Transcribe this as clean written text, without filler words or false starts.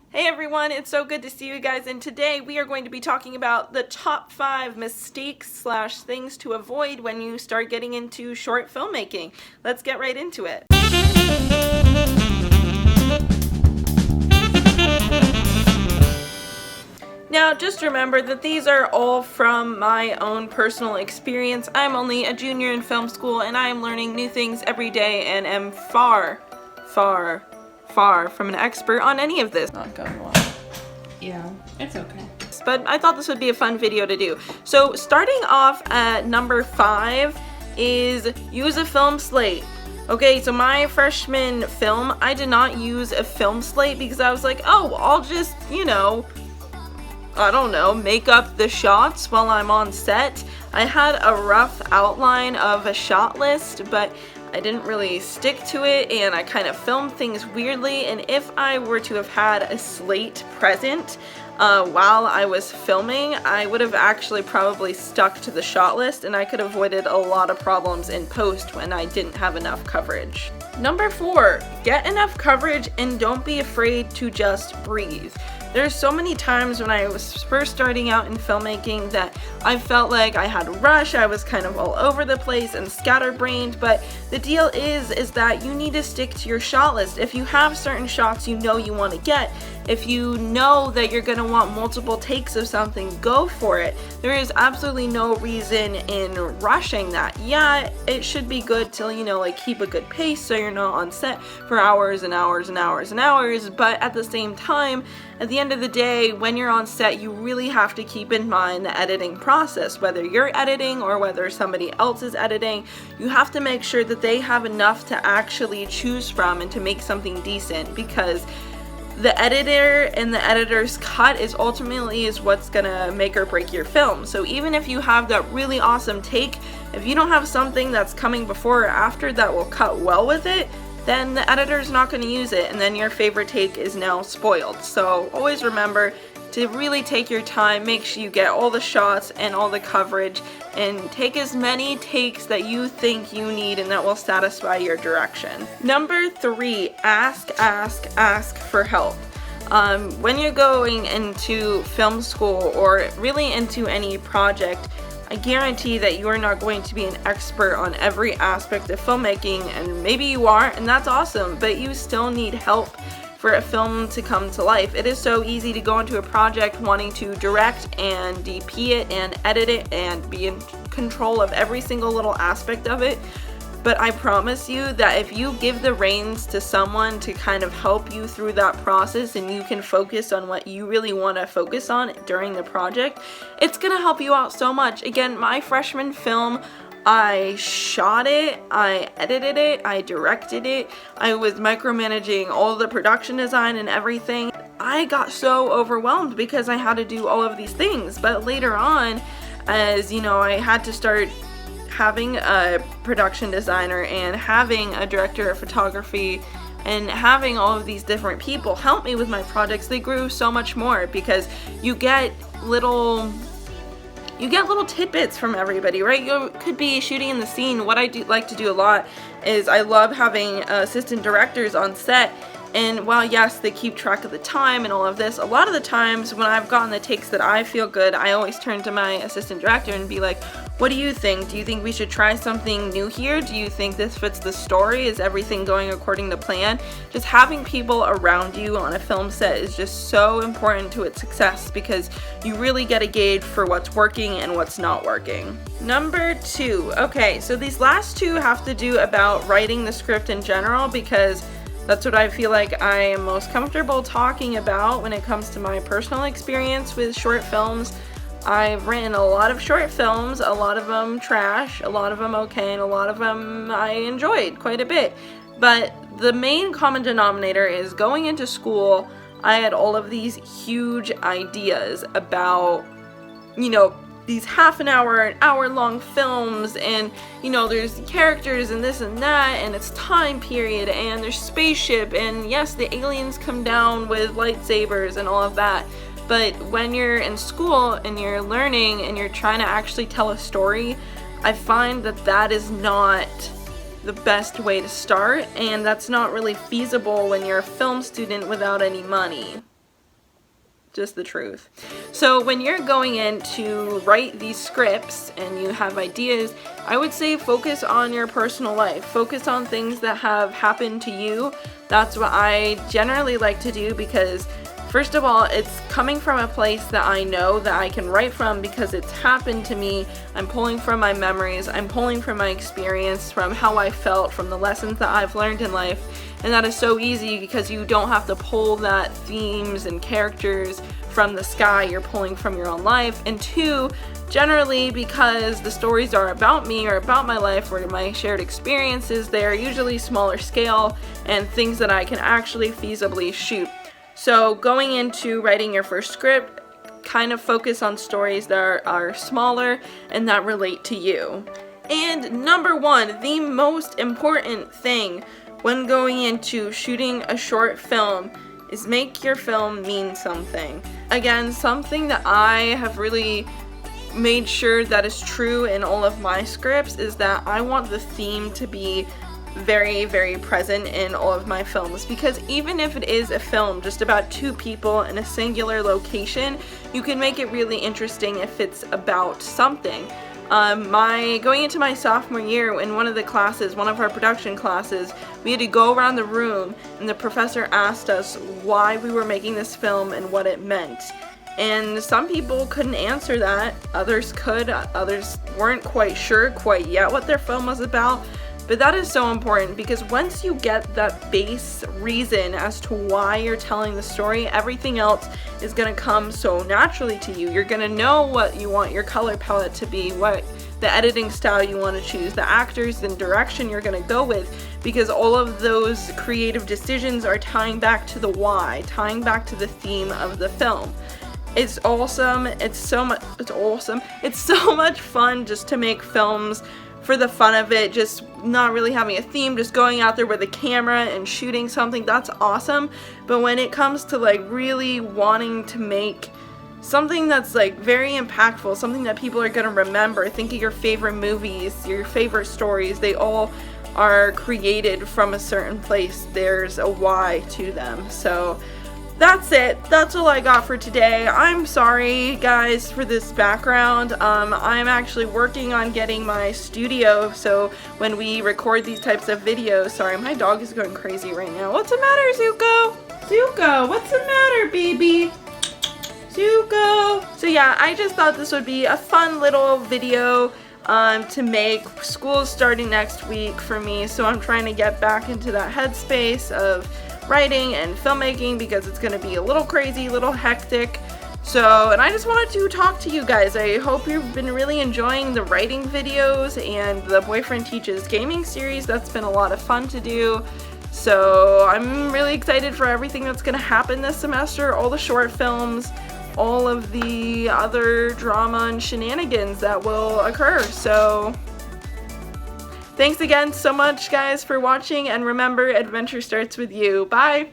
Hey everyone, it's so good to see you guys, and today we are going to be talking about the top 5 mistakes / things to avoid when you start getting into short filmmaking. Let's get right into it. Now, just remember that these are all from my own personal experience. I'm only a junior in film school, and I am learning new things every day and am far from an expert on any of this. Not going well. Yeah, it's okay. But I thought this would be a fun video to do. So starting off at number 5 is use a film slate. Okay, so my freshman film, I did not use a film slate because I was like, oh, I'll just, I don't know, make up the shots while I'm on set. I had a rough outline of a shot list, but I didn't really stick to it, and I kind of filmed things weirdly. And if I were to have had a slate present while I was filming, I would have actually probably stuck to the shot list, and I could have avoided a lot of problems in post when I didn't have enough coverage. Number 4, get enough coverage and don't be afraid to just breathe. There's so many times when I was first starting out in filmmaking that I felt like I had to rush, I was kind of all over the place and scatterbrained, but the deal is that you need to stick to your shot list. If you have certain shots you know you want to get, if you know that you're going to want multiple takes of something, go for it. There is absolutely no reason in rushing that. Yeah, it should be good to, keep a good pace so you're not on set for hours and hours and hours and hours, but at the same time, at the end of the day, when you're on set, you really have to keep in mind the editing process. Whether you're editing or whether somebody else is editing, you have to make sure that they have enough to actually choose from and to make something decent, because the editor and the editor's cut is ultimately what's gonna make or break your film. So even if you have that really awesome take, if you don't have something that's coming before or after that will cut well with it, then the editor's not going to use it, and then your favorite take is now spoiled. So always remember to really take your time, make sure you get all the shots and all the coverage, and take as many takes that you think you need and that will satisfy your direction. Number 3, ask for help. When you're going into film school or really into any project, I guarantee that you are not going to be an expert on every aspect of filmmaking, and maybe you are, and that's awesome, but you still need help for a film to come to life. It is so easy to go into a project wanting to direct and DP it and edit it and be in control of every single little aspect of it. But I promise you that if you give the reins to someone to kind of help you through that process and you can focus on what you really want to focus on during the project, it's going to help you out so much. Again, my freshman film, I shot it, I edited it, I directed it, I was micromanaging all the production design and everything. I got so overwhelmed because I had to do all of these things. But later on, as I had to start having a production designer and having a director of photography and having all of these different people help me with my projects, they grew so much more because you get little tidbits from everybody, right? You could be shooting in the scene. What I do like to do a lot is I love having assistant directors on set. And while yes, they keep track of the time and all of this, a lot of the times when I've gotten the takes that I feel good, I always turn to my assistant director and be like, what do you think? Do you think we should try something new here? Do you think this fits the story? Is everything going according to plan? Just having people around you on a film set is just so important to its success because you really get a gauge for what's working and what's not working. Number 2. Okay, so these last 2 have to do about writing the script in general because that's what I feel like I am most comfortable talking about when it comes to my personal experience with short films. I've written a lot of short films, a lot of them trash, a lot of them okay, and a lot of them I enjoyed quite a bit. But the main common denominator is going into school, I had all of these huge ideas about, these half an hour long films, and there's characters and this and that, and it's time period, and there's spaceship, and yes, the aliens come down with lightsabers and all of that. But when you're in school and you're learning and you're trying to actually tell a story, I find that is not the best way to start, and that's not really feasible when you're a film student without any money. just the truth. So when you're going in to write these scripts and you have ideas, I would say focus on your personal life. Focus on things that have happened to you. That's what I generally like to do, because first of all, it's coming from a place that I know that I can write from because it's happened to me. I'm pulling from my memories, I'm pulling from my experience, from how I felt, from the lessons that I've learned in life. And that is so easy because you don't have to pull that themes and characters from the sky. You're pulling from your own life. And two, generally because the stories are about me or about my life or my shared experiences, they are usually smaller scale and things that I can actually feasibly shoot. So going into writing your first script, kind of focus on stories that are smaller and that relate to you. And number one, the most important thing when going into shooting a short film is make your film mean something. Again, something that I have really made sure that is true in all of my scripts is that I want the theme to be very, very present in all of my films, because even if it is a film just about two people in a singular location, you can make it really interesting if it's about something. Going into my sophomore year, in one of the classes, one of our production classes, we had to go around the room and the professor asked us why we were making this film and what it meant. And some people couldn't answer that, others could, others weren't quite sure quite yet what their film was about. But that is so important, because once you get that base reason as to why you're telling the story, everything else is going to come so naturally to you. You're going to know what you want your color palette to be, what the editing style you want to choose, the actors and direction you're going to go with, because all of those creative decisions are tying back to the why, tying back to the theme of the film. It's awesome. It's so much fun just to make films for the fun of it, just not really having a theme, just going out there with a camera and shooting something. That's awesome. But when it comes to like really wanting to make something that's like very impactful, something that people are going to remember, think of your favorite movies, your favorite stories, they all are created from a certain place. There's a why to them. So that's it. That's all I got for today. I'm sorry, guys, for this background. I'm actually working on getting my studio, so when we record these types of videos, sorry, my dog is going crazy right now. What's the matter, Zuko? Zuko, what's the matter, baby? Zuko. So yeah, I just thought this would be a fun little video to make. School's starting next week for me, so I'm trying to get back into that headspace of writing and filmmaking, because it's going to be a little crazy, a little hectic. So, and I just wanted to talk to you guys. I hope you've been really enjoying the writing videos and the Boyfriend Teaches Gaming series. That's been a lot of fun to do. So I'm really excited for everything that's going to happen this semester, all the short films, all of the other drama and shenanigans that will occur. So thanks again so much, guys, for watching, and remember, adventure starts with you. Bye!